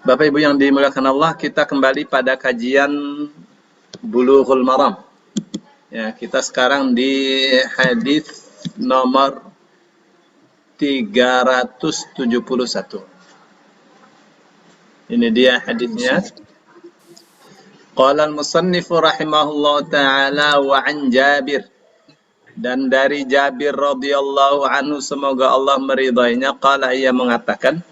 Bapak Ibu yang dimuliakan Allah, kita kembali pada kajian Bulughul Maram. Ya, kita sekarang di hadis nomor 371. Ini dia hadisnya. Qala al-musannif rahimahullah ta'ala wa an Jabir. Dan dari Jabir radhiyallahu anhu, semoga Allah meridainya, qala, ia mengatakan,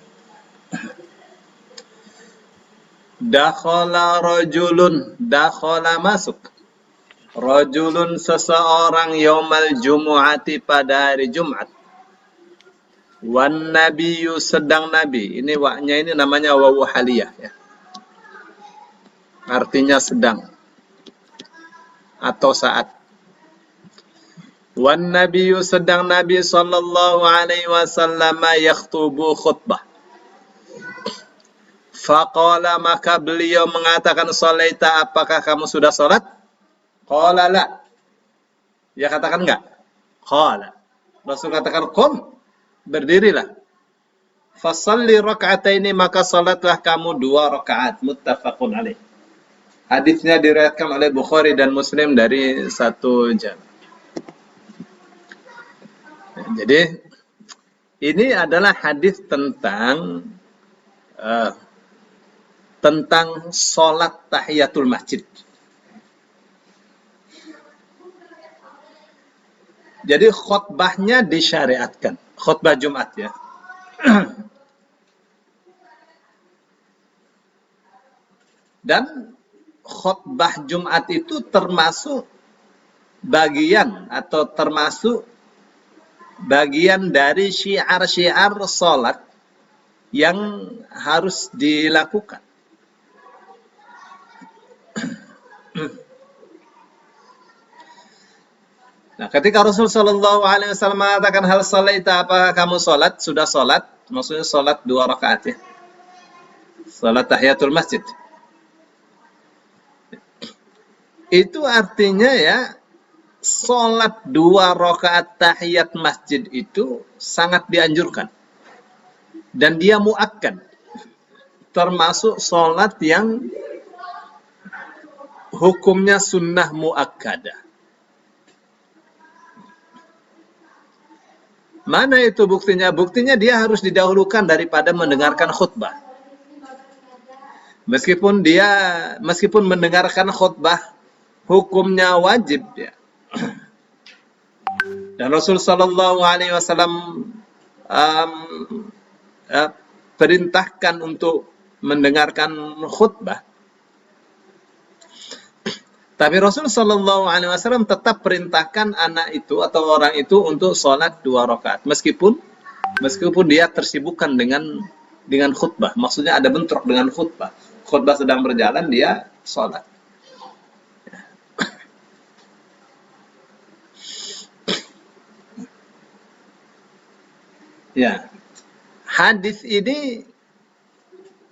dakhala rajulun, dakhala masuk, rajulun seseorang yaumal jumu'ati pada hari Jumat. Wan nabiyyu sedang nabi. Ini waknya ini namanya wawu haliyah ya. Artinya sedang atau saat. Wan nabiyyu sedang nabi sallallahu alaihi wasallam yakhtubu khutbah. Faqala, maka beliau mengatakan, shalaita, apakah kamu sudah salat? Qala la. Dia katakan enggak. Qala. Rasul katakan qum, berdirilah. Fasalli raka'ataini, maka salatlah kamu 2 rakaat. Muttafaqun alaih. Hadisnya diriwayatkan oleh Bukhari dan Muslim dari satu jam. Jadi ini adalah hadis tentang sholat tahiyatul masjid. Jadi khutbahnya disyariatkan, khutbah Jumat ya. Dan khutbah Jumat itu termasuk bagian atau termasuk bagian dari syiar-syiar sholat yang harus dilakukan. Nah, ketika Rasul Shallallahu Alaihi Wasallam mengatakan hal salaita, apa kamu sholat? Sudah sholat, maksudnya sholat 2 rakaat ya. Sholat tahiyatul masjid. Itu artinya ya, sholat 2 rakaat tahiyat masjid itu sangat dianjurkan. Dan dia muakkad. Termasuk sholat yang hukumnya sunnah muakkadah. Mana itu buktinya? Buktinya dia harus didahulukan daripada mendengarkan khutbah. Meskipun mendengarkan khutbah hukumnya wajib ya. Dan Rasul sallallahu alaihi wasallam perintahkan untuk mendengarkan khutbah. Tapi Rasul Shallallahu Alaihi Wasallam tetap perintahkan anak itu atau orang itu untuk sholat 2 rakaat, meskipun dia tersibukkan dengan khutbah. Maksudnya ada bentrok dengan khutbah. Khutbah sedang berjalan, dia sholat. Ya, hadis ini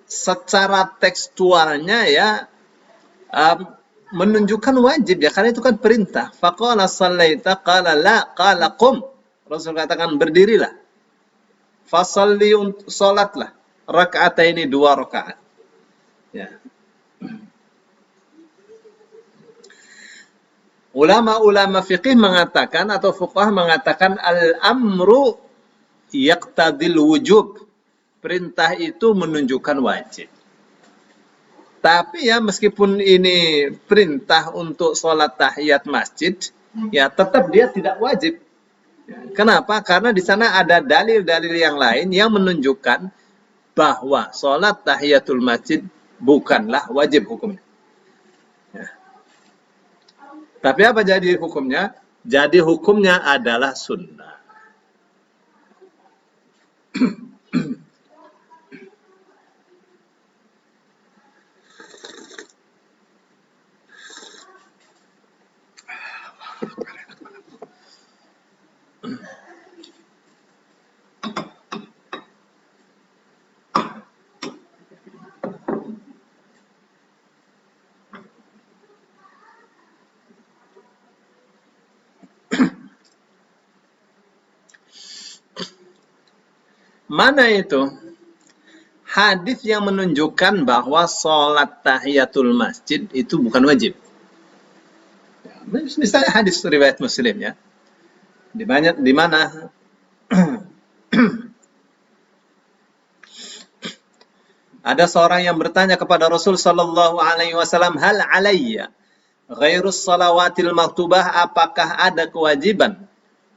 secara tekstualnya ya menunjukkan wajib ya, karena itu kan perintah. Faqala sallaita, qala la, qala qum. Rasul katakan berdirilah. Fasalli, salatlah. Raka'ataini 2 rakaat. Ya. Ulama-ulama fiqih mengatakan atau fuqaha mengatakan al-amru yaqtadil wujub. Perintah itu menunjukkan wajib. Tapi ya meskipun ini perintah untuk sholat tahiyat masjid, ya tetap dia tidak wajib. Kenapa? Karena di sana ada dalil-dalil yang lain yang menunjukkan bahwa sholat tahiyatul masjid bukanlah wajib hukumnya. Ya. Tapi apa jadi hukumnya? Jadi hukumnya adalah sunnah. Mana itu? hadis yang menunjukkan bahwa sholat tahiyatul masjid itu bukan wajib. Misalnya hadis riwayat Muslim ya, di mana ada seorang yang bertanya kepada Rasul Sallallahu Alaihi Wasallam, hal alayya ghairus salawatil maktubah, apakah ada kewajiban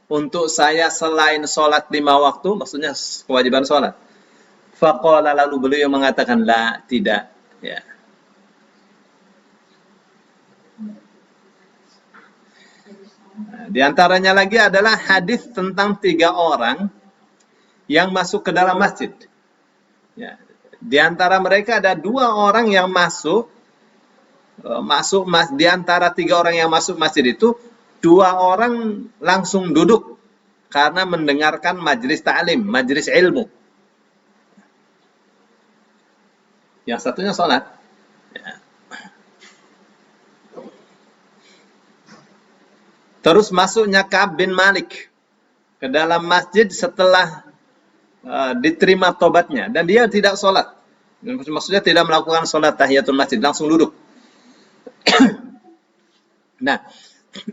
untuk saya selain sholat 5 waktu, maksudnya kewajiban sholat. Faqala, lalu beliau mengatakan, la, tidak. Ya. Nah, di antaranya lagi adalah hadis tentang 3 orang yang masuk ke dalam masjid. Ya. Di antara mereka ada 2 orang yang di antara 3 orang yang masuk masjid itu, 2 orang langsung duduk karena mendengarkan majelis ta'lim, majelis ilmu. Yang satunya sholat. Ya. Terus masuknya Ka'ab bin Malik ke dalam masjid setelah diterima tobatnya, dan dia tidak sholat. Maksudnya tidak melakukan sholat tahiyatul masjid, langsung duduk. Nah,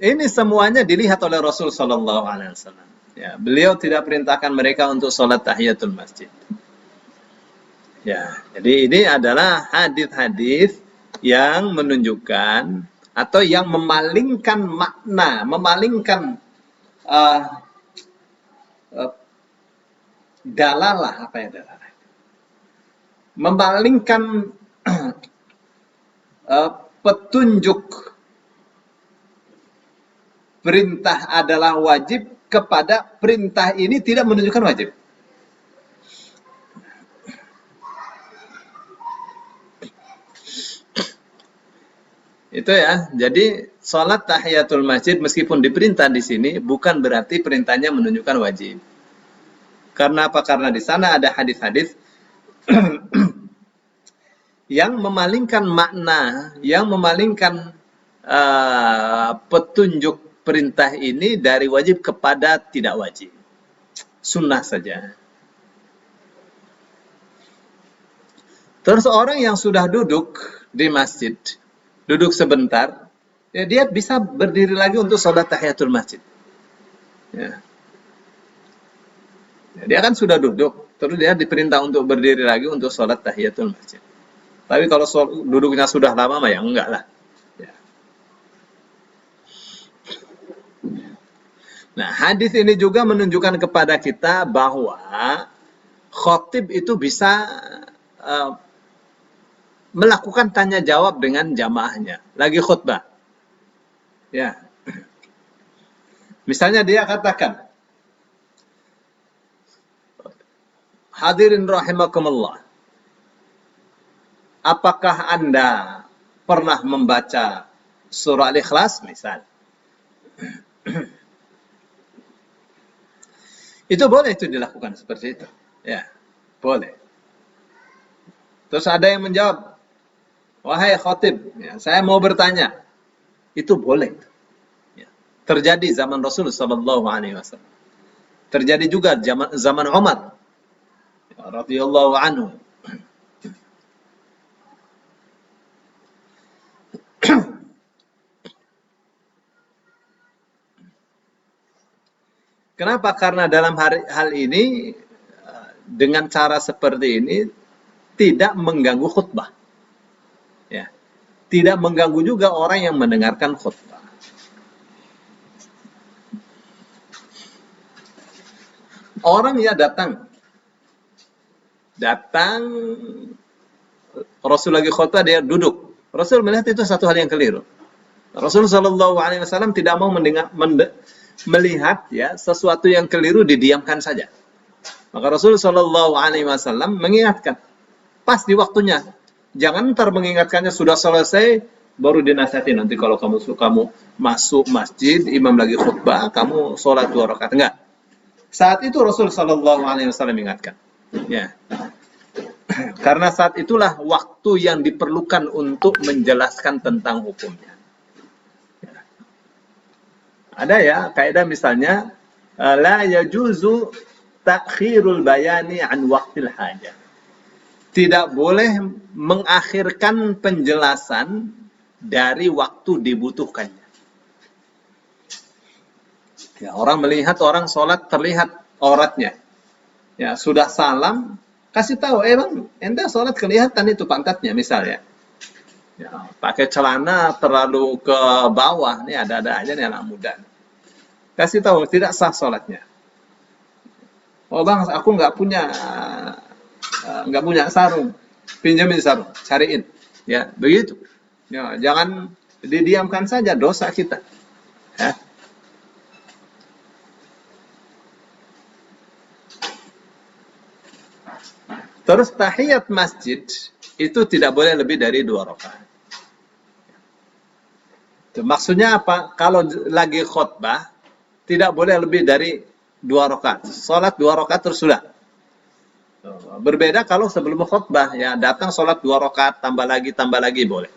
ini semuanya dilihat oleh Rasul Sallallahu Alaihi Wasallam. Ya, beliau tidak perintahkan mereka untuk sholat tahiyatul masjid. Ya, jadi ini adalah hadis-hadis yang menunjukkan atau yang memalingkan makna, memalingkan dalalah, apa ya dalalah? Memalingkan petunjuk perintah adalah wajib kepada perintah ini tidak menunjukkan wajib. Itu ya. Jadi sholat tahiyatul masjid meskipun diperintah di sini bukan berarti perintahnya menunjukkan wajib. Karena apa? Karena di sana ada hadis-hadis yang memalingkan makna, yang memalingkan petunjuk perintah ini dari wajib kepada tidak wajib. Sunnah saja. Terus orang yang sudah duduk di masjid, duduk sebentar, ya dia bisa berdiri lagi untuk sholat tahiyatul masjid. Ya. Ya, dia kan sudah duduk, terus dia diperintah untuk berdiri lagi untuk sholat tahiyatul masjid. Tapi kalau duduknya sudah lama, ya enggak lah. Ya. Nah, hadis ini juga menunjukkan kepada kita bahwa khotib itu bisa melakukan tanya jawab dengan jamaahnya. Lagi khutbah. Ya. Misalnya dia katakan, hadirin rahimakumullah, apakah Anda pernah membaca surah Al-Ikhlas? Misal. Itu boleh itu dilakukan seperti itu. Ya, boleh. Terus ada yang menjawab, wahai khatib, ya, saya mau bertanya. Itu boleh. Ya. Terjadi zaman Rasulullah SAW. Terjadi juga zaman Umar radhiyallahu anhu. Kenapa? Karena dalam hal ini dengan cara seperti ini tidak mengganggu khutbah. Ya. Tidak mengganggu juga orang yang mendengarkan khutbah. Orang ya datang, Rasul lagi khutbah, dia duduk. Rasul melihat itu satu hal yang keliru. Rasul Shallallahu Alaihi Wasallam tidak mau melihat ya sesuatu yang keliru didiamkan saja. Maka Rasul Shallallahu Alaihi Wasallam mengingatkan pas di waktunya. Jangan ntar mengingatkannya sudah selesai baru dinasihati, nanti kalau kamu masuk masjid, imam lagi khutbah, kamu sholat 2 rakaat. Enggak. Saat itu Rasul Shallallahu Alaihi Wasallam mengingatkan. Ya. Karena saat itulah waktu yang diperlukan untuk menjelaskan tentang hukumnya. Ya. Ada ya kaidah misalnya, la yajuzu ta'khirul bayani an waqtil hajah. tidak boleh mengakhirkan penjelasan dari waktu dibutuhkannya. Ya, orang melihat orang sholat terlihat auratnya. Ya, sudah salam, kasih tahu, bang, ente sholat kelihatan itu pantatnya misalnya. Ya, pakai celana terlalu ke bawah, nih ada-ada aja nih anak muda. Kasih tahu, tidak sah sholatnya. Oh bang, aku nggak punya sarung, pinjamin sarung, cariin. Ya, begitu. Ya, jangan didiamkan saja, dosa kita. Ya. Terus tahiyat masjid itu tidak boleh lebih dari 2 rakaat. Maksudnya apa? Kalau lagi khutbah tidak boleh lebih dari 2 rakaat. Salat 2 rakaat terus sudah. Berbeda kalau sebelum khutbah, ya datang salat 2 rakaat tambah lagi boleh.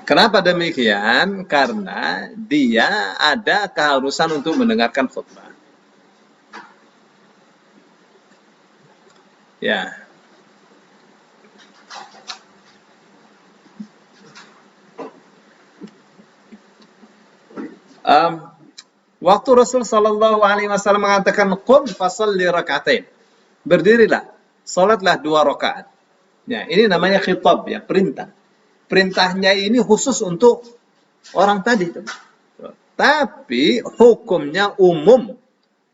Kenapa demikian? Karena dia ada keharusan untuk mendengarkan khutbah. Ya. Waktu Rasul Shallallahu Alaihi Wasallam mengatakan qum fasalli rakaatain, berdirilah, salatlah 2 rakaat. Ya, ini namanya khitab, ya, perintah. Perintahnya ini khusus untuk orang tadi. Tapi hukumnya umum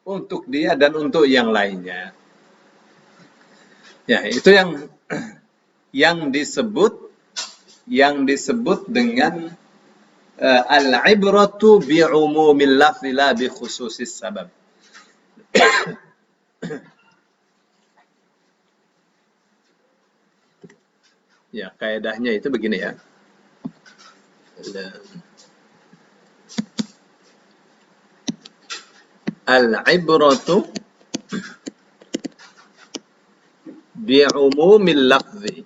untuk dia dan untuk yang lainnya. Ya, itu yang disebut dengan al-ibratu bi'umumil lafzi la bi khususis sabab. Ya, kaidahnya itu begini ya. Al-ibratu bi'umumil lafzi.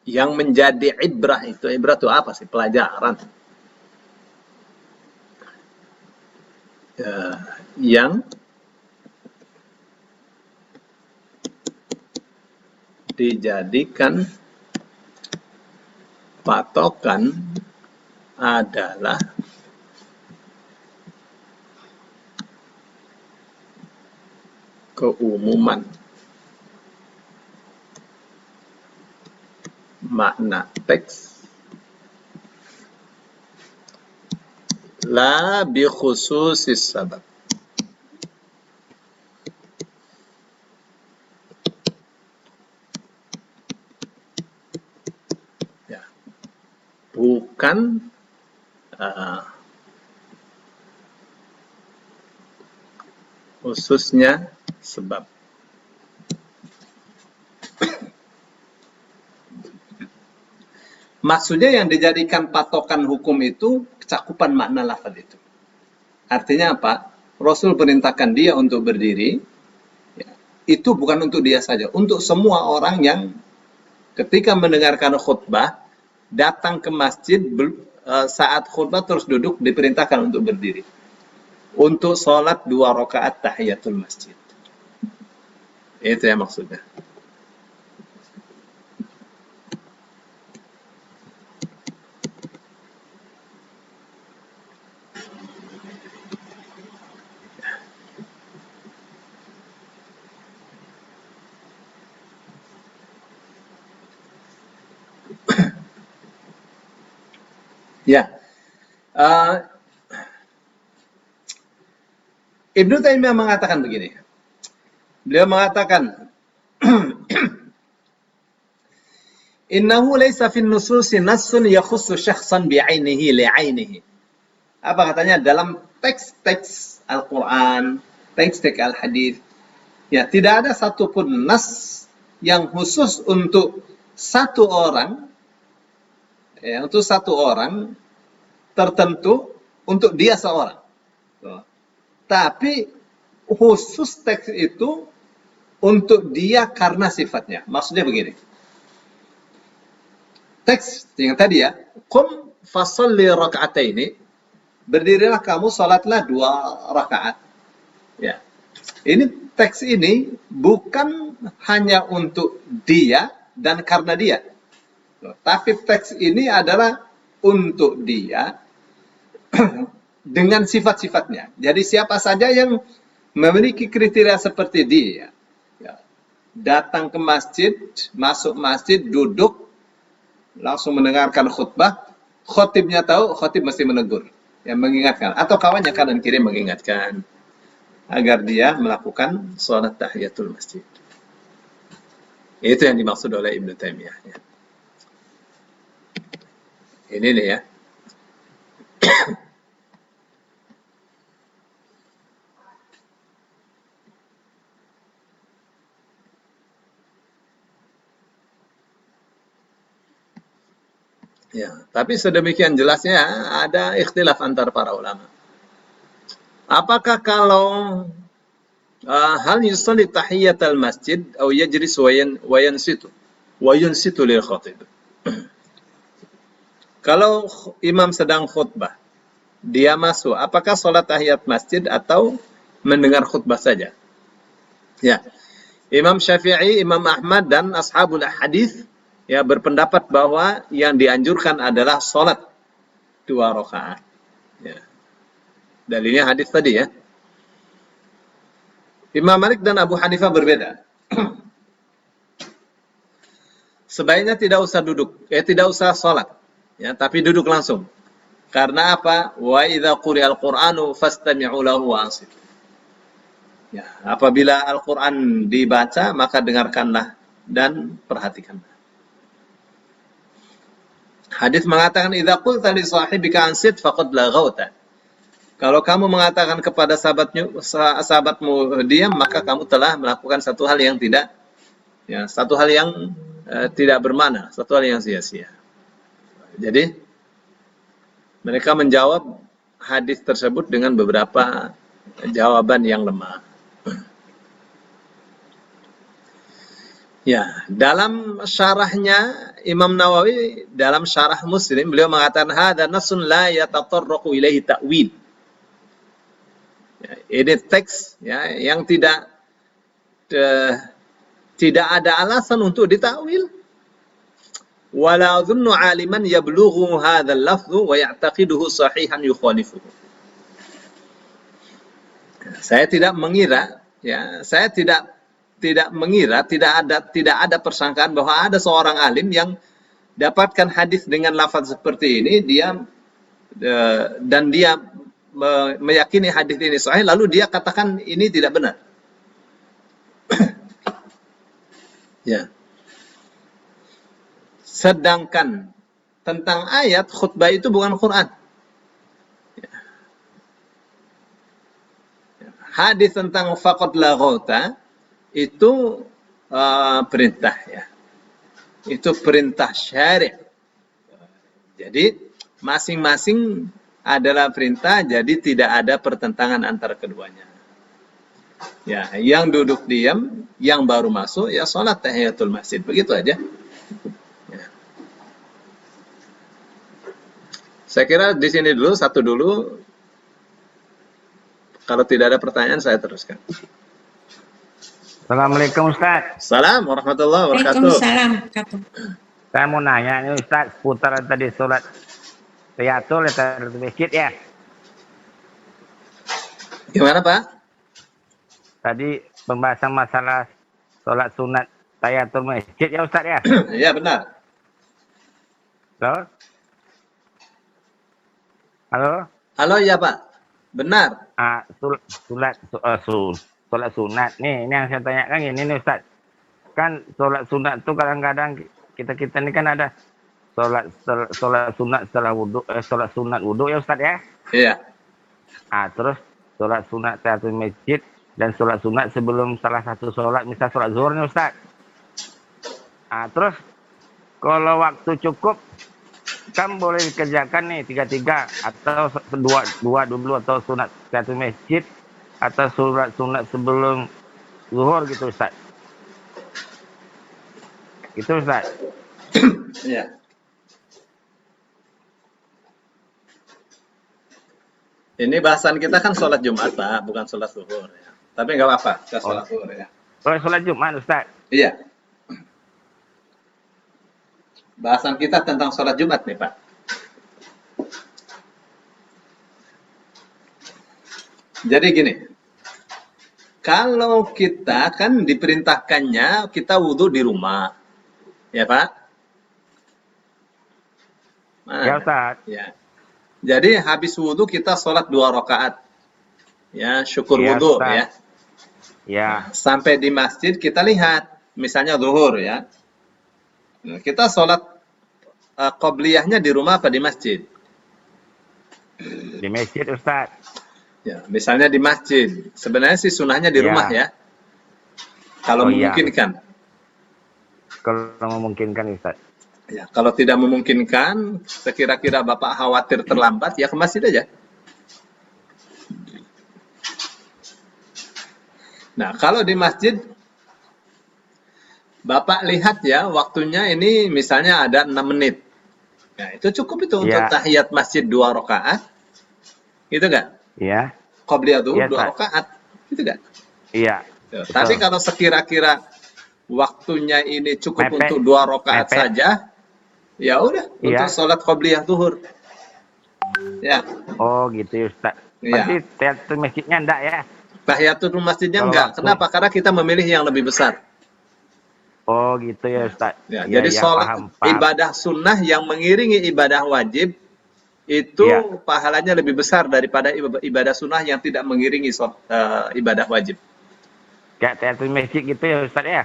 Yang menjadi ibrah itu apa sih? Pelajaran. Ya, yang dijadikan patokan adalah keumuman makna teks, la bi khususis sabab. Ya. Bukan khususnya sebab. Maksudnya yang dijadikan patokan hukum itu cakupan makna lafaz itu. Artinya apa? Rasul perintahkan dia untuk berdiri, ya, itu bukan untuk dia saja, untuk semua orang yang ketika mendengarkan khutbah datang ke masjid saat khutbah terus duduk, diperintahkan untuk berdiri untuk sholat 2 rakaat tahiyatul masjid. Itu ya maksudnya. Ya, Ibnu Taimiyah mengatakan begini. Beliau mengatakan, innahu laysa fin nususi nassun yakhussu syakhsan bi'ainihi li'ainihi. Apa katanya? Dalam teks-teks Al-Quran, teks-teks Al-Hadis, ya tidak ada satupun nas yang khusus untuk satu orang, ya, untuk satu orang tertentu, untuk dia seorang. Tapi khusus teks itu untuk dia karena sifatnya. Maksudnya begini. Teks yang tadi ya, qum fasalli raka'ataini, berdirilah kamu, salatlah 2 rakaat. Ya. Ini teks ini bukan hanya untuk dia dan karena dia. Tapi teks ini adalah untuk dia dengan sifat-sifatnya. Jadi siapa saja yang memiliki kriteria seperti dia, ya, datang ke masjid, masuk masjid, duduk, langsung mendengarkan khutbah, khotibnya tahu, khotib mesti menegur, yang mengingatkan, atau kawannya kanan kiri mengingatkan agar dia melakukan sholat tahiyatul masjid. Itu yang dimaksud oleh Ibnu Taimiyah. Ya. Ini nih ya. Ya, tapi sedemikian jelasnya ada ikhtilaf antar para ulama. Apakah kalau hal yusalli tahiyatul masjid atau yajlis wa yansitu lil khatib. Kalau imam sedang khutbah, dia masuk, apakah sholat tahiyat masjid atau mendengar khutbah saja? Ya, Imam Syafi'i, Imam Ahmad dan ashabul hadis ya berpendapat bahwa yang dianjurkan adalah sholat 2 rakaat. Ya. Dalilnya hadis tadi ya. Imam Malik dan Abu Hanifah berbeda. Sebaiknya tidak usah duduk, tidak usah sholat, ya, tapi duduk langsung. Karena apa? Wa idza quri'al Qur'anu fastami'u lahu wa ansitu. Ya, apabila Al-Qur'an dibaca, maka dengarkanlah dan perhatikanlah. Hadis mengatakan idza qulta li sahibika ansit faqad laghauta. Kalau kamu mengatakan kepada sahabatmu diam, maka kamu telah melakukan satu hal yang tidak, ya, satu hal yang tidak bermakna, satu hal yang sia-sia. Jadi mereka menjawab hadis tersebut dengan beberapa jawaban yang lemah. Ya, dalam syarahnya Imam Nawawi dalam syarah Muslim beliau mengatakan hadza nasun la yatatarraqu ilaihi ta'wil. Ya, ini teks ya yang tidak ada alasan untuk ditakwil. Wala dhunnu 'aliman yablughu hadzal lafdhu wa ya'taqiduhu sahihan yukhalifuhu. Saya tidak mengira, ya, saya tidak mengira, tidak ada persangkaan bahwa ada seorang alim yang dapatkan hadis dengan lafaz seperti ini, dan dia meyakini hadis ini sahih, lalu dia katakan ini tidak benar. Ya. Sedangkan tentang ayat khutbah itu bukan Quran. Hadis tentang faqad laghauta itu perintah ya. Itu perintah syari'. Jadi masing-masing adalah perintah, jadi tidak ada pertentangan antara keduanya. Ya, yang duduk diam, yang baru masuk ya salat tahiyatul masjid, begitu aja. Ya. Saya kira di sini dulu, satu dulu. Kalau tidak ada pertanyaan, saya teruskan. Assalamualaikum Ustaz. Assalamualaikum warahmatullahi wabarakatuh. Waalaikumsalam. Saya mau nanya ini Ustaz, putaran tadi sholat tahiyatul masjid ya. Gimana Pak? Tadi pembahasan masalah sholat sunat tahiyatul masjid ya Ustaz ya. Iya benar. Halo? Halo? Halo ya Pak. Benar. Sholat sunat. Nih, ini yang saya tanyakan ini nih Ustaz. Kan sholat sunat tuh kadang-kadang kita ini kan ada sholat sunat setelah wudu, sholat sunat wudu ya Ustaz ya. Iya. Terus sholat sunat tahiyatul masjid dan sholat sunat sebelum salah satu sholat, misal sholat zuhur nih Ustaz. Terus kalau waktu cukup kan boleh dikerjakan nih 3-3 atau 2 dulu, atau sunat tahiyatul masjid atau sunat sebelum zuhur gitu Ustaz. Itu Ustaz. Iya. Ini bahasan kita kan sholat Jumat, Pak, bukan sholat zuhur. Ya. Tapi nggak apa-apa, kita Oh, sholat zuhur ya. sholat Jumat Ustaz. Iya, bahasan kita tentang sholat Jumat nih, Pak. Jadi gini, kalau kita kan diperintahkannya kita wudhu di rumah, ya Pak? Ya Mana? Ustaz. Ya. Jadi habis wudhu kita sholat 2 rakaat, ya syukur Iya, wudhu Ustaz. ya. Ya. Sampai di masjid kita lihat, misalnya zuhur ya. Nah, kita sholat qobliyahnya di rumah apa di masjid? Di masjid Ustaz. Ya, misalnya di masjid. Sebenarnya sih sunahnya di Ya. rumah ya. Kalau Oh, iya. memungkinkan. Kalau memungkinkan Ustaz. Ya, kalau tidak memungkinkan, sekira-kira Bapak khawatir terlambat, ya ke masjid aja. Nah, kalau di masjid, Bapak lihat ya, waktunya ini misalnya ada 6 menit. Nah, itu cukup itu untuk Ya. tahiyat masjid 2 rakaat. Gitu nggak? Iya. Qobliyah zuhur Iya, 2 Ustaz. rakaat. Gitu nggak? Iya. Tuh, Betul. tapi kalau sekira-kira waktunya ini cukup Mepet. untuk 2 rakaat Mepet. saja, ya udah Iya. untuk sholat qobliyah zuhur. Ya, Oh, gitu Ustaz. Iya. Berarti teater masjidnya enggak ya? tahiyatul masjidnya Kalau enggak. waktu- Kenapa? Karena kita memilih yang lebih besar. Oh, gitu ya Ustaz. Ya, Iya, jadi iya, sholat paham, paham. ibadah sunnah yang mengiringi ibadah wajib itu Iya. pahalanya lebih besar daripada ibadah sunnah yang tidak mengiringi ibadah wajib. Kayak teater masjid gitu ya Ustaz ya?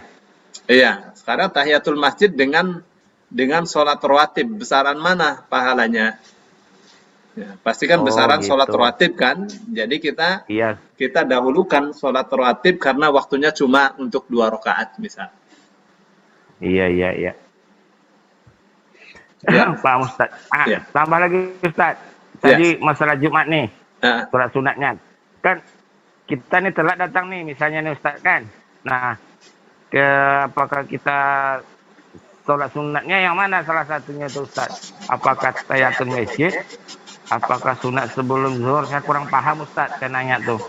Iya, sekarang tahiyatul masjid dengan sholat rawatib besaran mana pahalanya? Ya, pastikan Oh, besaran gitu. sholat rawatib kan. Jadi Iya. kita dahulukan sholat rawatib karena waktunya cuma untuk 2 rakaat misal. Iya, iya, iya. Ya. Paham Ustaz. Ya. Tambah lagi Ustaz. Tadi masalah Jumat nih, Nah, sholat sunatnya. Kan kita nih telat datang nih, misalnya nih Ustaz kan. Nah, apakah kita sholat sunatnya yang mana salah satunya itu Ustaz? Apakah tahiyatul masjid? Apakah sunat sebelum zuhur? Saya kurang paham Ustaz, saya nanya tuh.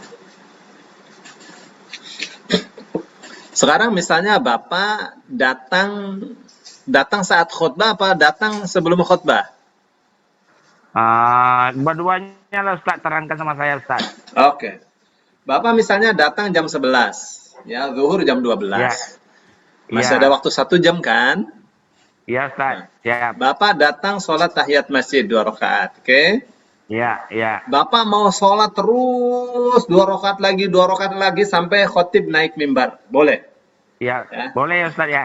sekarang misalnya Bapak datang saat khutbah apa datang sebelum khutbah? Dua-duanya lah Ustaz, terangkan sama saya Ustaz. Oke. Bapak misalnya datang jam 11, ya, zuhur jam 12. Masih ada waktu 1 jam kan? Iya Ustaz, siap. Bapak datang sholat tahiyat masjid 2 rakaat, oke? Iya, iya. Bapak mau sholat terus 2 rakaat lagi sampai khotib naik mimbar, boleh? Iya, Ya. boleh ya Ustaz ya?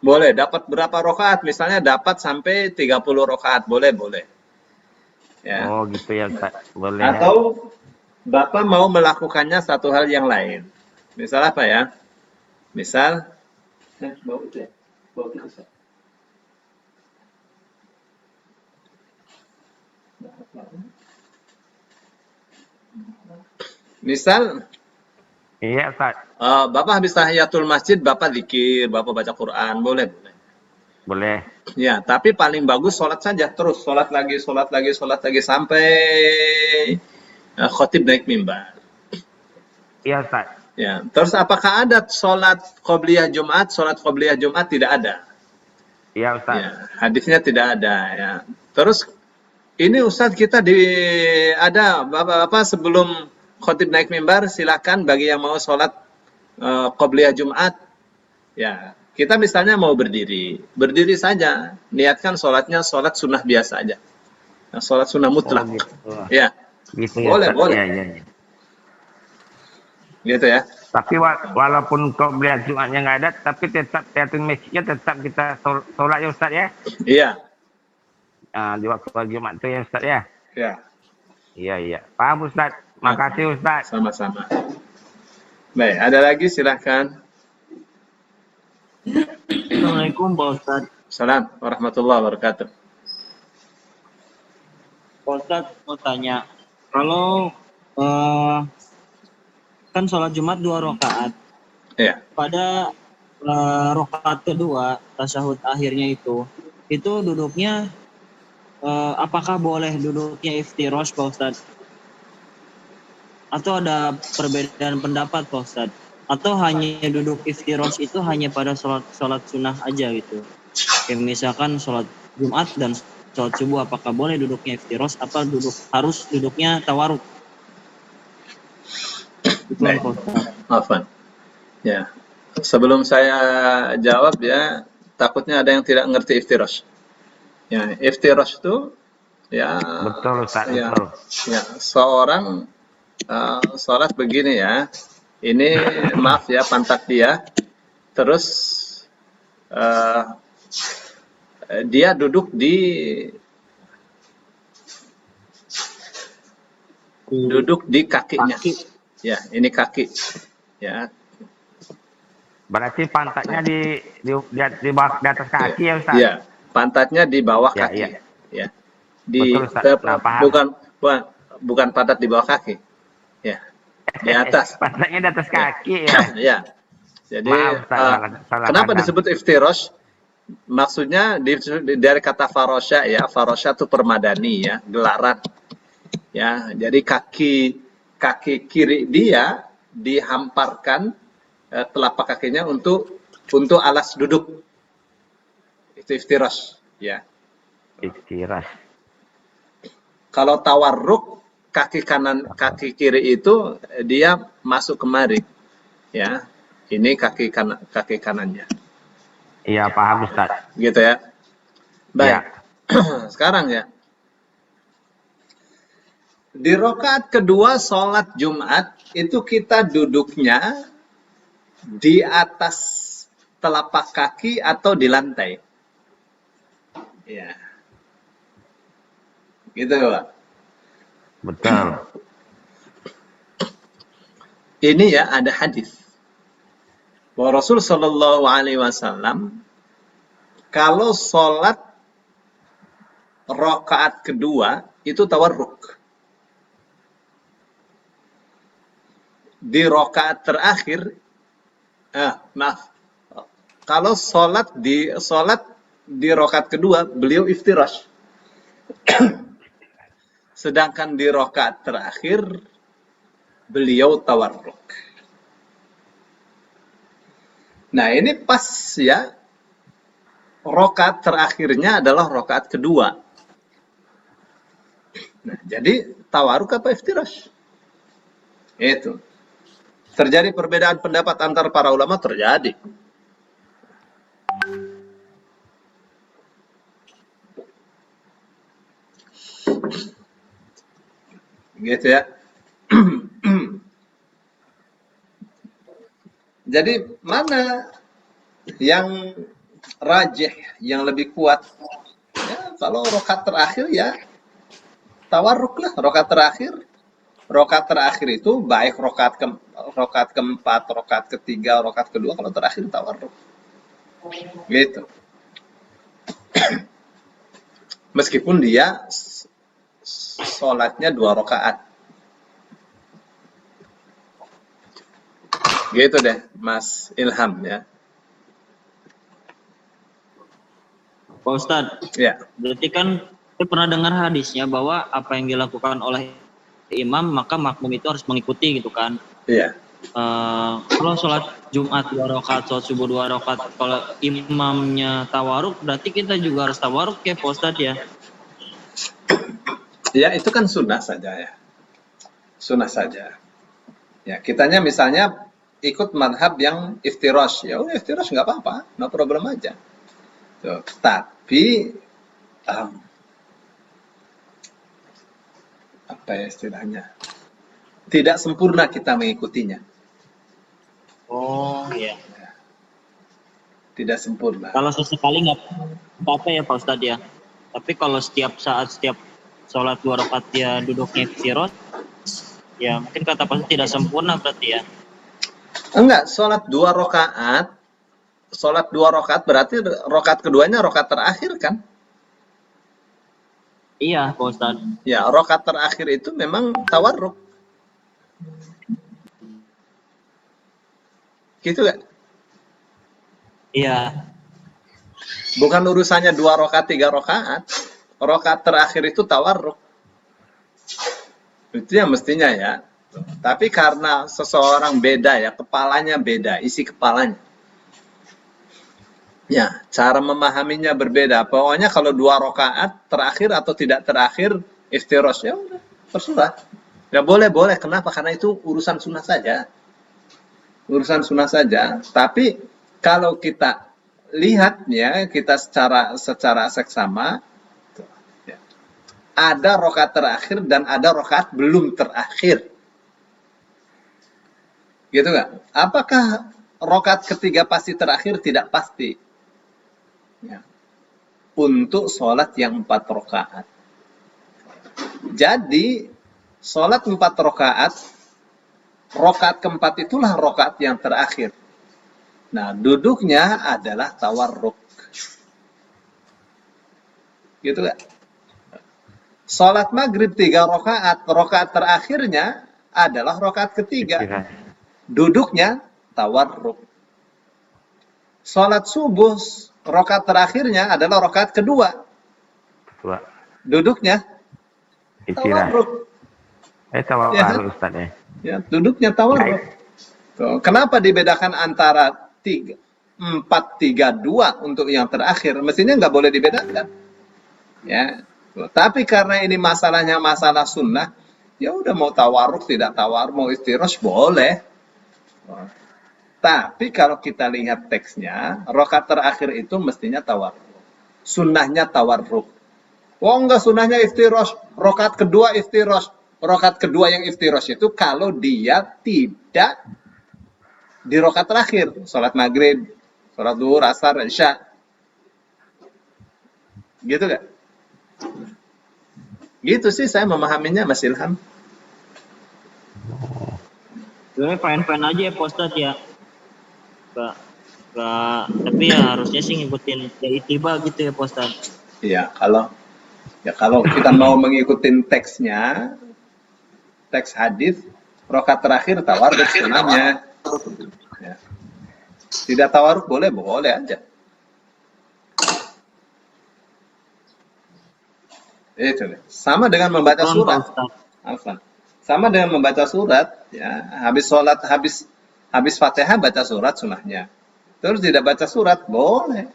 Boleh. Dapat berapa rakaat? Misalnya dapat sampai 30 rakaat, boleh. Ya. Oh gitu ya Ustaz, boleh ya. Atau Bapak mau melakukannya satu hal yang lain. Misal apa ya? Misal, misal Iya Ustaz, Bapak habis tahiyatul masjid, Bapak zikir, Bapak baca Quran, boleh. boleh. Ya, tapi paling bagus sholat saja, terus sholat lagi sampai khotib naik mimbar. Iya Ustaz. Ya, terus apakah ada sholat qobliyah Jumat? Sholat qobliyah Jumat tidak ada. Iya Ustaz. Ya, hadisnya tidak ada. Ya. Terus ini Ustadz kita ada Bapak-bapak sebelum khotib naik mimbar, silakan bagi yang mau sholat qobliyah Jumat. Ya, kita misalnya mau berdiri saja. Niatkan sholatnya sholat sunnah biasa aja. Nah, sholat sunnah mutlak. Oh, gitu. Ya, Gitu ya boleh, Ustaz. boleh. Iya, iya, iya. Gitu ya. Tapi walaupun kau melihat Jumatnya nggak ada, tapi tetap teater masjidnya tetap kita sholat ya Ustaz ya. Iya. Di waktu Jumat itu ya Ustaz ya. Ya, Iya, iya. Paham Ustaz. Makasih Ustaz. sama-sama. Baik, ada lagi silahkan. Assalamualaikum Pak Ustadz. Salam warahmatullahi wabarakatuh. Pak Ustadz mau tanya, kalau kan sholat Jumat 2 rakaat, Iya. pada rakaat kedua tasyahud akhirnya itu duduknya apakah boleh duduknya iftirash Pak Ustadz? atau ada perbedaan pendapat Pak Ustadz? Atau hanya duduk iftirosh itu hanya pada sholat sunnah aja gitu? Kayak misalkan sholat Jumat dan sholat subuh, apakah boleh duduknya iftirosh apa harus duduknya tawaruk? Itu Baik. Pak Ustadz. Afwan. Ya. Sebelum saya jawab ya, takutnya ada yang tidak ngerti iftirash. Ya, iftirash itu ya Betul Ustaz, ya, betul. ya seorang sholat begini ya. Ini maaf ya pantat dia, terus dia duduk di kakinya. Kaki. Ya, ini kaki. Ya, Berarti pantatnya di atas kaki ya Ustaz? ya, pantatnya di bawah Ya, kaki. iya. Ya. Di Betul, Ustaz. Nah, paham. bukan pantat di bawah kaki. Ya. Di atas. Pantatnya di atas kaki ya. Ya. Jadi Maaf, salah kenapa paham. disebut iftirosh? Maksudnya dari kata farosha ya, farosha itu permadani ya, gelaran. Ya, jadi kaki kiri dia dihamparkan telapak kakinya untuk alas duduk. Itu iftirosh ya. Istirahat. Kalau tawarruk kaki kiri itu dia masuk kemari. Ya. Ini kaki kanannya. Iya, paham Ustaz. Gitu ya. Baik. Ya. Sekarang ya. Di rakaat kedua sholat Jumat itu kita duduknya di atas telapak kaki atau di lantai. Ya. Gitu Pak. Betul. Ini ya ada hadis bahwa Rasul Shallallahu Alaihi Wasallam kalau sholat rakaat kedua itu tawarruk. Di rakaat terakhir, maaf, kalau sholat di rakaat kedua beliau iftirash. Sedangkan di rakaat terakhir beliau tawarruk. Nah ini pas ya, rakaat terakhirnya adalah rakaat kedua. Nah jadi tawarruk apa iftirash? Itu. Terjadi perbedaan pendapat antar para ulama, terjadi. Gitu ya. Jadi mana yang rajih, yang lebih kuat? Ya, kalau rakaat terakhir ya tawarruk lah, rakaat terakhir. Rakaat terakhir itu baik rakaat keempat, rakaat ketiga, rakaat kedua, kalau terakhir tawarruk. Gitu. Meskipun dia sholatnya 2 rakaat. Gitu deh, Mas Ilham ya. Pak Ustadz, Ya. berarti kan saya pernah dengar hadisnya bahwa apa yang dilakukan oleh imam maka makmum itu harus mengikuti gitu kan. Iya. Kalau sholat Jumat 2 rakaat, sholat subuh 2 rakaat, kalau imamnya tawaruk berarti kita juga harus tawaruk ya Pak Ustadz ya. Ya, itu kan sunnah saja ya. Sunnah saja. Ya, kitanya misalnya ikut madhab yang iftirash. Ya udah iftirash nggak apa-apa, no problem aja. Tuh, tapi apa ya istilahnya? Tidak sempurna kita mengikutinya. Oh iya. Tidak sempurna. Kalau sesekali nggak apa-apa ya Pak Ustadz ya. Tapi kalau setiap saat, setiap sholat 2 rakaat dia duduknya iftirosh, ya mungkin kata Pak Ustadz tidak sempurna berarti ya. Enggak, sholat 2 rakaat. Sholat 2 rakaat berarti rakaat keduanya rakaat terakhir kan? Iya Pak Ustadz. Ya, rakaat terakhir itu memang tawarruk. Gitu kan? Iya. Bukan urusannya 2 rakaat, 3 rakaat. Rakaat terakhir itu tawarruk. Itu yang mestinya ya. Tapi karena seseorang beda ya, kepalanya beda, isi kepalanya. Ya, cara memahaminya berbeda. Pokoknya kalau 2 rakaat terakhir atau tidak terakhir iftirosh, ya udah, terserah. Ya boleh. Kenapa? Karena itu urusan sunnah saja. Urusan sunnah saja. Tapi kalau kita lihat ya, kita secara seksama, ya, ada rakaat terakhir dan ada rakaat belum terakhir. Gitu nggak? Apakah rakaat ketiga pasti terakhir? Tidak pasti. Ya. Untuk sholat yang 4 rakaat. Jadi, sholat 4 rakaat, rakaat keempat itulah rakaat yang terakhir. Nah, duduknya adalah tawarruk. Gitu nggak? Sholat maghrib 3 rakaat, rakaat terakhirnya adalah rakaat ketiga. Duduknya tawarruk. Sholat subuh, rakaat terakhirnya adalah rakaat kedua. Duduknya tawarruk. Tawarruk Ustaz ya. Ya, duduknya tawarruk. Kenapa dibedakan antara 4-3-2 untuk yang terakhir? Mestinya nggak boleh dibedakan. Ya. Tapi karena ini masalahnya masalah sunnah, ya udah mau tawarruk tidak tawarruk, mau istirosh boleh. Tapi kalau kita lihat teksnya, rakaat terakhir itu mestinya tawarruk. Sunnahnya tawarruk. Oh enggak, sunnahnya iftirosh. Rakaat kedua iftirosh. Rakaat kedua yang iftirosh itu kalau dia tidak di rakaat terakhir. Salat maghrib, salat zuhur, asar, isya. Gitu gak? Gitu sih saya memahaminya, Mas Ilham. Sebenarnya fine-fine aja ya Pak Ustadz ya. Tapi ya harusnya sih ngikutin tiba gitu ya Pak Ustadz. Iya, kalau kita mau mengikuti teksnya, teks hadis, rakaat terakhir tawarruk sunnahnya. Ya. Tidak tawarruk boleh aja. Itu sama dengan membaca surat. Alfa. Sama dengan membaca surat, ya. Habis sholat, habis Fatihah baca surat sunnahnya. Terus tidak baca surat boleh.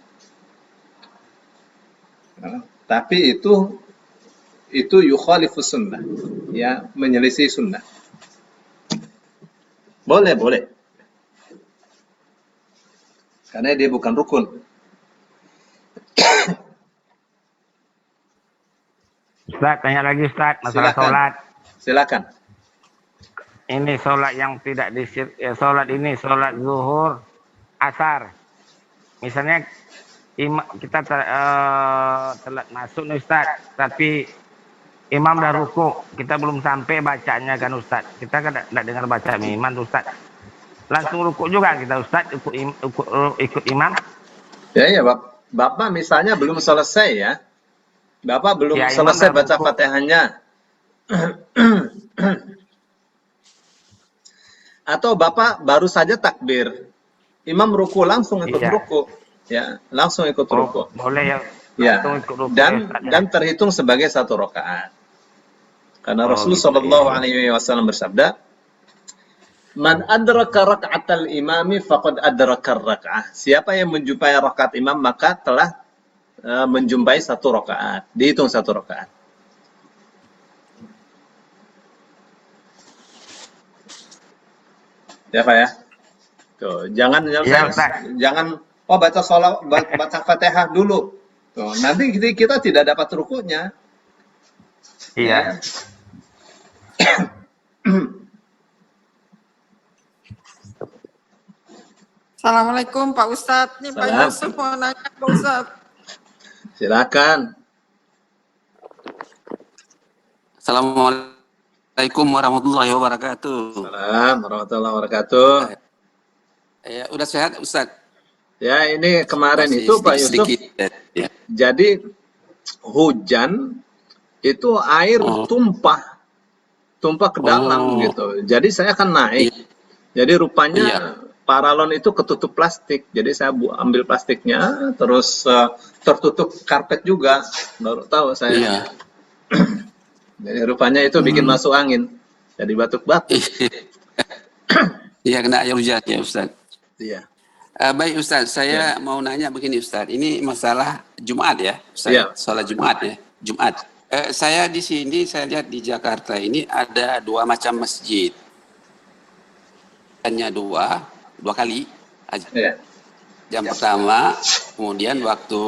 Nah, tapi itu yukhalifus sunnah, ya, menyelisih sunnah. Boleh. Karena dia bukan rukun. Ustaz, tanya lagi Ustaz, masalah sholat. Silakan. Ini sholat yang tidak sholat ini, sholat zuhur, asar. Misalnya kita telat masuk nih Ustaz, tapi imam dah ruku, kita belum sampai bacanya kan Ustaz. Kita kan tidak dengar baca imam Ustaz. Langsung ruku juga kita Ustaz, ikut imam. Ya, Bapak misalnya belum selesai ya. Bapak belum Ya, selesai baca Fatihahnya. Atau Bapak baru saja takbir. Imam ruku langsung ikut ruku. Ya, langsung ikut ruku. Boleh ya. Ya. Dan terhitung sebagai 1 rakaat. Karena Rasulullah sallallahu alaihi wasallam bersabda, "Man adraka raka'atal imami faqad adraka raka'ah." Siapa yang menjumpai rakaat imam maka telah menjumpai 1 rakaat. Dihitung 1 rakaat. Ya Pak ya. Tuh, jangan jangan baca Fatihah dulu. Tuh, nanti kita tidak dapat rukunya. Iya. Assalamualaikum Pak Ustadz. Ini Pak Yusuf mau nanya Pak Ustadz. Silakan. Assalamualaikum warahmatullahi wabarakatuh. Assalamualaikum warahmatullahi wabarakatuh. Ya, udah sehat Ustaz? Ya, ini kemarin masih itu Pak Yusuf. Ya. Jadi hujan itu air tumpah ke dalam gitu. Jadi saya akan naik. Iya. Jadi rupanya paralon itu ketutup plastik. Jadi saya ambil plastiknya, terus tertutup karpet juga. Baru tahu saya. Iya. Jadi rupanya itu bikin masuk angin. Jadi batuk-batuk. Iya, kena air hujan ya Ustaz. Iya. Baik Ustaz, saya mau nanya begini Ustaz. Ini masalah Jumat ya, Ustaz. Iya. Sholat Jumat ya, Jumat. Saya di sini, saya lihat di Jakarta ini ada 2 macam masjid. Hanya dua kali aja. Iya. Jam pertama, kemudian waktu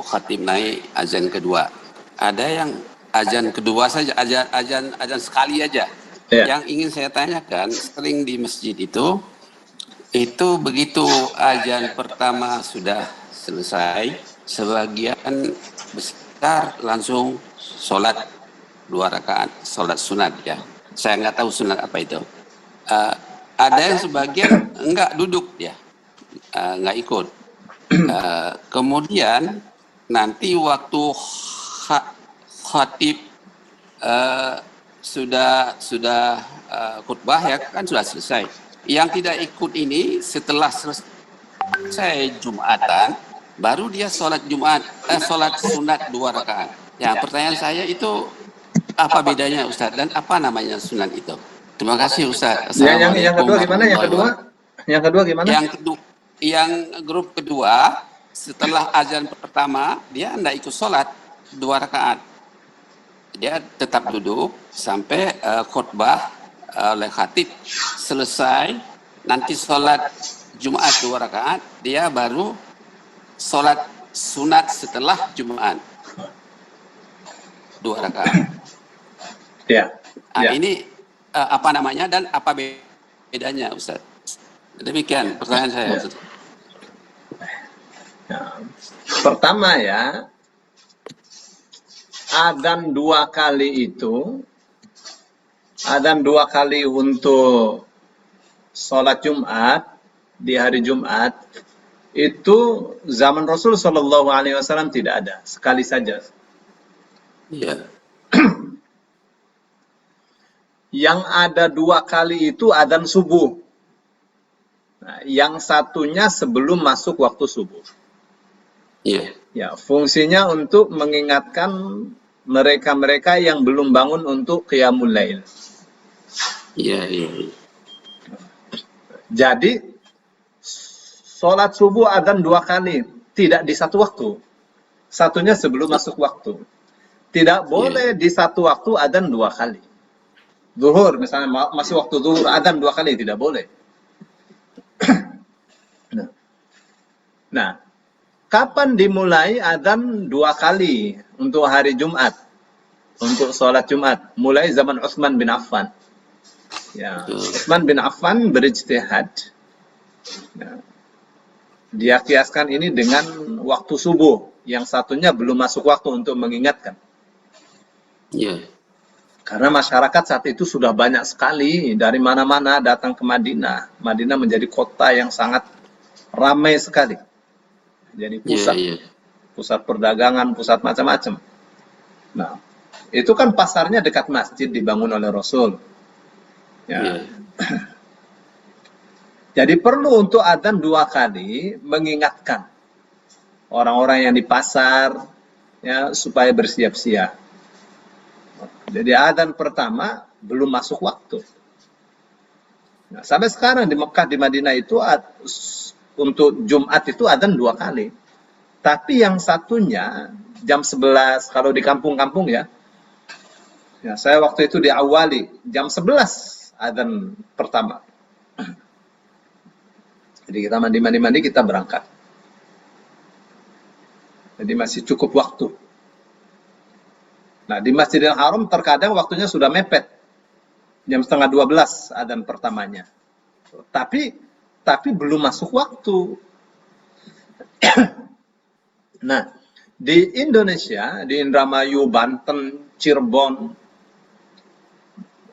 khatib naik azan kedua. Ada yang azan kedua saja, azan sekali aja. Iya. Yang ingin saya tanyakan, sering di masjid itu begitu azan pertama sudah selesai, sebagian besar langsung sholat 2 rakaat, sholat sunat ya. Saya nggak tahu sunat apa itu. Ada yang sebagian enggak duduk ya, nggak ikut. Kemudian nanti waktu khatib sudah khutbah ya kan sudah selesai. Yang tidak ikut ini setelah selesai Jumatan baru dia sholat sholat sunat 2 rakaat. Ya, pertanyaan saya itu apa bedanya Ustaz dan apa namanya sunat itu? Terima kasih Ustaz. Ya, yang kedua gimana? Yang kedua gimana? Yang grup kedua setelah azan pertama dia tidak ikut sholat 2 rakaat. Dia tetap duduk sampai khutbah oleh khatib selesai, nanti sholat Jumat 2 rakaat, dia baru sholat sunat setelah Jumat 2 rakaat. Ya. Nah, ini apa namanya dan apa bedanya Ustaz? Demikian pertanyaan saya Ustaz. Ya. Pertama ya, adzan 2 kali itu, adzan 2 kali untuk sholat Jumat di hari Jumat itu zaman Rasul Shallallahu Alaihi Wasallam tidak ada, sekali saja. Iya. Yang ada 2 kali itu adzan subuh. Nah, yang satunya sebelum masuk waktu subuh. Iya. Ya, fungsinya untuk mengingatkan mereka-mereka yang belum bangun untuk qiyamul lail. Iya. Jadi sholat subuh adzan 2 kali, tidak di satu waktu. Satunya sebelum masuk waktu. Tidak boleh di satu waktu adzan 2 kali. Zuhur misalnya masih waktu zuhur adzan 2 kali tidak boleh. Nah, kapan dimulai adzan 2 kali untuk hari Jumat? Untuk sholat Jumat, mulai zaman Utsman bin Affan. Ya, Utsman bin Affan berijtihad. Ya. Dia kiaskan ini dengan waktu subuh, yang satunya belum masuk waktu untuk mengingatkan. Iya. Karena masyarakat saat itu sudah banyak sekali dari mana-mana datang ke Madinah. Madinah menjadi kota yang sangat ramai sekali. Jadi pusat perdagangan, pusat macam-macam. Nah, itu kan pasarnya dekat masjid dibangun oleh Rasul. Ya. Jadi perlu untuk adzan 2 kali mengingatkan orang-orang yang di pasar ya supaya bersiap-siap. Jadi adzan pertama belum masuk waktu. Nah, sampai sekarang di Mekah, di Madinah itu untuk Jumat itu adzan 2 kali. Tapi yang satunya jam 11 kalau di kampung-kampung ya. Ya, saya waktu itu di Awali jam 11 adzan pertama. Jadi kita mandi kita berangkat. Jadi masih cukup waktu. Nah, di Masjidil Haram terkadang waktunya sudah mepet. Jam 11:30 adzan pertamanya. Tapi belum masuk waktu. Nah, di Indonesia, di Indramayu, Banten, Cirebon,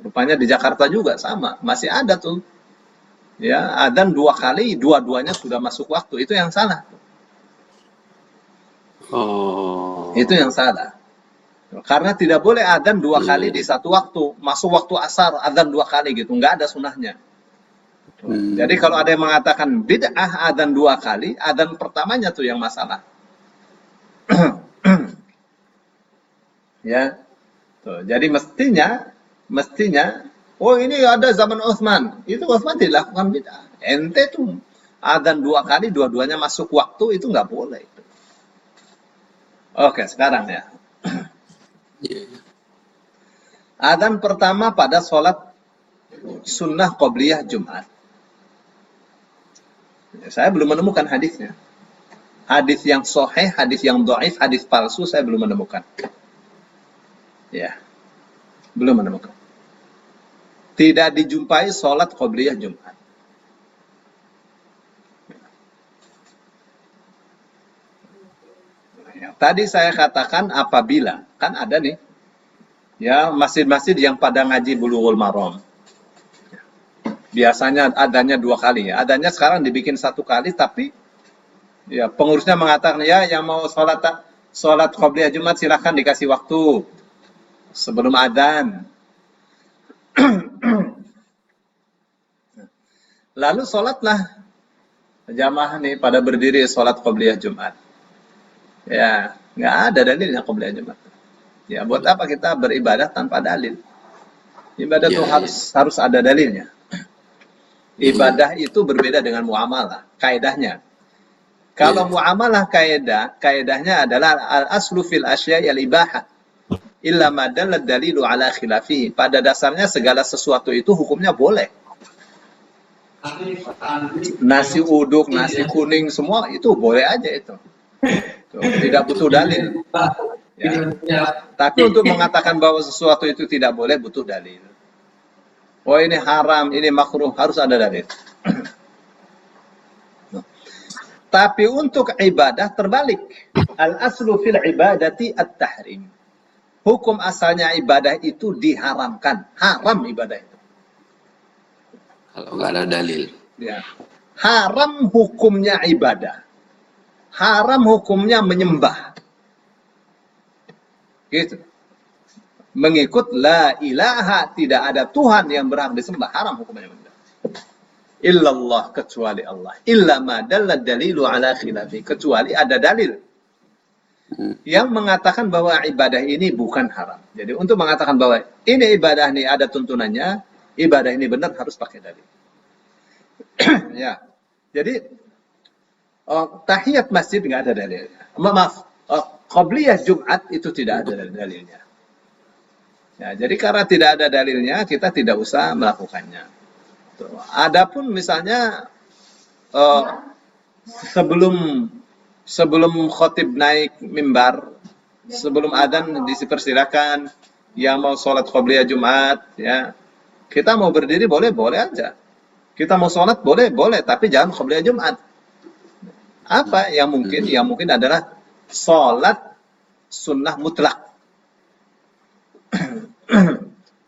rupanya di Jakarta juga sama, masih ada tuh. Ya, adzan 2 kali, dua-duanya sudah masuk waktu. Itu yang salah. Oh. Itu yang salah. Karena tidak boleh adzan 2 kali di satu waktu. Masuk waktu asar, adzan 2 kali gitu. Nggak ada sunahnya. Jadi kalau ada yang mengatakan bid'ah adzan 2 kali, adzan pertamanya tuh yang masalah. Ya. Tuh, jadi mestinya Oh ini ada zaman Utsman. Itu Utsman tidak lakukan bid'ah. Ente tuh adzan 2 kali, dua-duanya masuk waktu, itu nggak boleh. Oke, sekarang ya. Iya. Adzan pertama pada sholat sunnah qobliyah Jumat. Saya belum menemukan hadisnya. Hadis yang sahih, hadis yang dhaif, hadis palsu saya belum menemukan. Ya, belum menemukan. Tidak dijumpai sholat qobliyah Jumat. Ya, tadi saya katakan apabila, kan ada nih, ya masjid-masjid yang pada ngaji Bulughul Maram. Biasanya adanya 2 kali ya. Adanya sekarang dibikin 1 kali, tapi ya pengurusnya mengatakan ya yang mau sholat qobliyah Jumat silahkan dikasih waktu sebelum adzan. Lalu sholatlah jamaah nih pada berdiri sholat qobliyah Jumat. Ya, nggak ada dalilnya qobliyah Jumat. Ya, buat apa kita beribadah tanpa dalil? Ibadah Ya, tuh harus ada dalilnya. Ibadah itu berbeda dengan muamalah, kaidahnya. Kalau muamalah kaidahnya adalah al-aslu fil asya'i al-ibahah. Illa ma dalla dalilu ala khilafihi. Pada dasarnya segala sesuatu itu hukumnya boleh. Nasi uduk, nasi kuning, semua itu boleh aja itu. Tuh, tidak butuh dalil. Ya. Tapi untuk mengatakan bahwa sesuatu itu tidak boleh butuh dalil. Oh ini haram, ini makruh, harus ada dalil. Tapi untuk ibadah terbalik. Al-aslu fil ibadati at-tahrim. Hukum asalnya ibadah itu diharamkan. Haram ibadah itu. kalau nggak ada dalil. Ya. Haram hukumnya ibadah. Haram hukumnya menyembah. Gitu. Mengikut la ilaha, tidak ada Tuhan yang berhak disembah, haram hukumnya. Illallah, kecuali Allah. Illa ma dalla dalilu ala khilafi, kecuali ada dalil yang mengatakan bahwa ibadah ini bukan haram. Jadi untuk mengatakan bahwa ini ibadah ini ada tuntunannya, ibadah ini benar harus pakai dalil. Ya. Jadi tahiyat masjid nggak ada dalilnya. Maaf, qobliyah Jumat itu tidak ada dalilnya. Ya, jadi karena tidak ada dalilnya, kita tidak usah melakukannya. Tuh. Adapun misalnya sebelum khotib naik mimbar, sebelum adzan dipersilakan yang mau sholat qobliyah Jumat, ya kita mau berdiri boleh aja. Kita mau sholat boleh, tapi jangan qobliyah Jumat. Apa yang mungkin? Yang mungkin adalah sholat sunnah mutlak.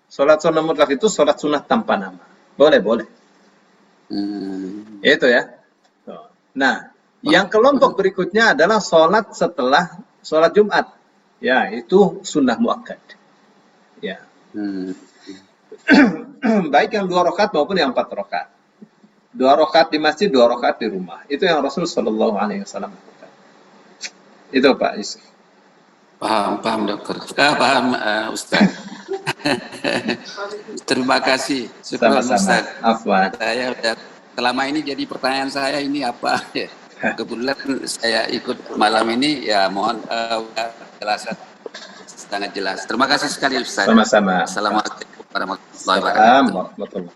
Sholat sunnah mutlak itu sholat sunnah tanpa nama. Boleh. Itu ya. Nah, yang kelompok berikutnya adalah sholat setelah sholat Jumat. Ya, itu sunnah muakkad. Ya. Baik yang 2 rakaat maupun yang 4 rakaat. 2 rakaat di masjid, 2 rakaat di rumah. Itu yang Rasul Shallallahu Alaihi Wasallam lakukan. Itu Pak Yusuf. Paham dokter. Paham Ustaz. Terima kasih. Syukur Ustaz. Afwan. Saya udah selama ini jadi pertanyaan saya ini apa? Kebetulan saya ikut malam ini, ya mohon penjelasan sangat jelas. Terima kasih sekali Ustaz. Sama-sama. Assalamualaikum warahmatullahi wabarakatuh.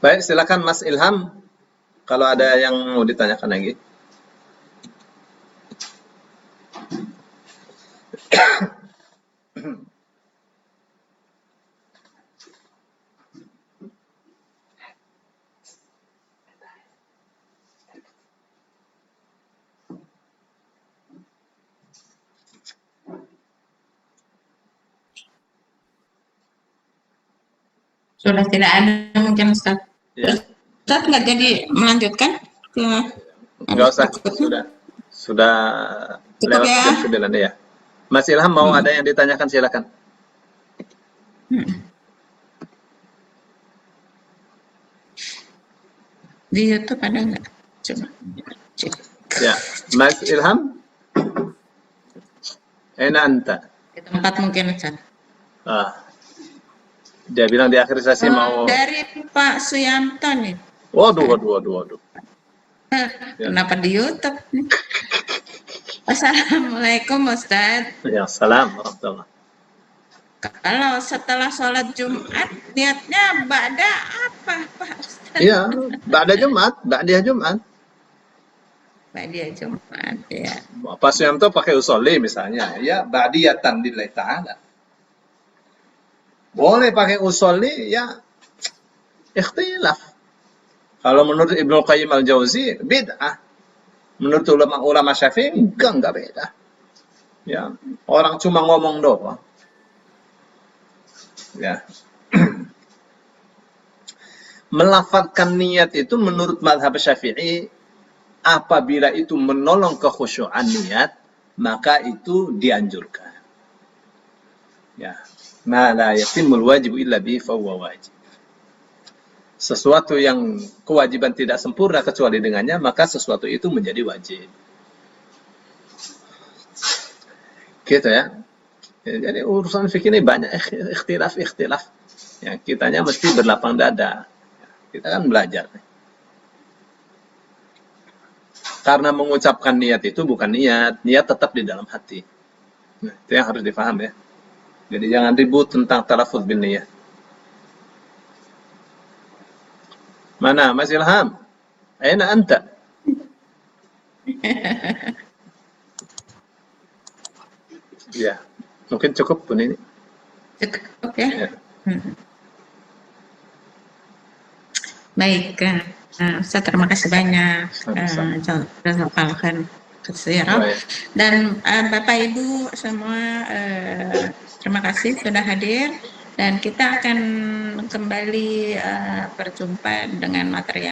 Baik, silakan Mas Ilham kalau ada yang mau ditanyakan lagi. Sudah tidak ada mungkin Ustaz. Ya. Ustaz nggak jadi melanjutkan ke Enggak usah, sudah cukup lewat ya. jam 9 ya. Mas Ilham mau ada yang ditanyakan silakan. Di YouTube ada nggak? Coba cek. Ya, Mas Ilham, Aina anta? Di tempat mungkin Ustaz. Ah, dia bilang di akhir sesi mau. Dari Pak Suyanto nih. Waduh. Ya. Kenapa di YouTube nih? Assalamualaikum Ustaz. Ya, salam warahmatullah. Kalau setelah sholat Jumat, niatnya ba'da apa Pak Ustaz? Iya, ba'da Jumat, ba'da Jumat. Ba'da Jumat, ya. Pak Suyanto pakai usolli misalnya, ya ba'diyatan lillahi ta'ala. Boleh pakai usolli, ya ikhtilaf. Kalau menurut Ibnu Qayyim al-Jauzi, bid'ah. Menurut ulama Syafi'i, enggak beda. Ya, orang cuma ngomong doang. Ya. Melafadzkan niat itu menurut mazhab Syafi'i, apabila itu menolong kekhusyuan niat, maka itu dianjurkan. Ya. Ma la yatimul wajib illa bihi fa huwa wajib. Sesuatu yang kewajiban tidak sempurna kecuali dengannya, maka sesuatu itu menjadi wajib. Gitu ya. Jadi urusan fikih ini banyak ikhtilaf. Ya, kitanya mesti berlapang dada. Kita kan belajar. Karena mengucapkan niat itu bukan niat tetap di dalam hati. Nah, itu yang harus difaham ya. Jadi jangan ribut tentang talaffuz bin niyat. Mana Mas Ilham? Aina anta? Ya, mungkin cukup pun ini. Cukup ya. Ya. Baik, Ustaz terima kasih banyak. Sama-sama. Jazakallahu khairan. Baik. Dan Bapak Ibu semua terima kasih sudah hadir dan kita akan kembali berjumpa dengan materi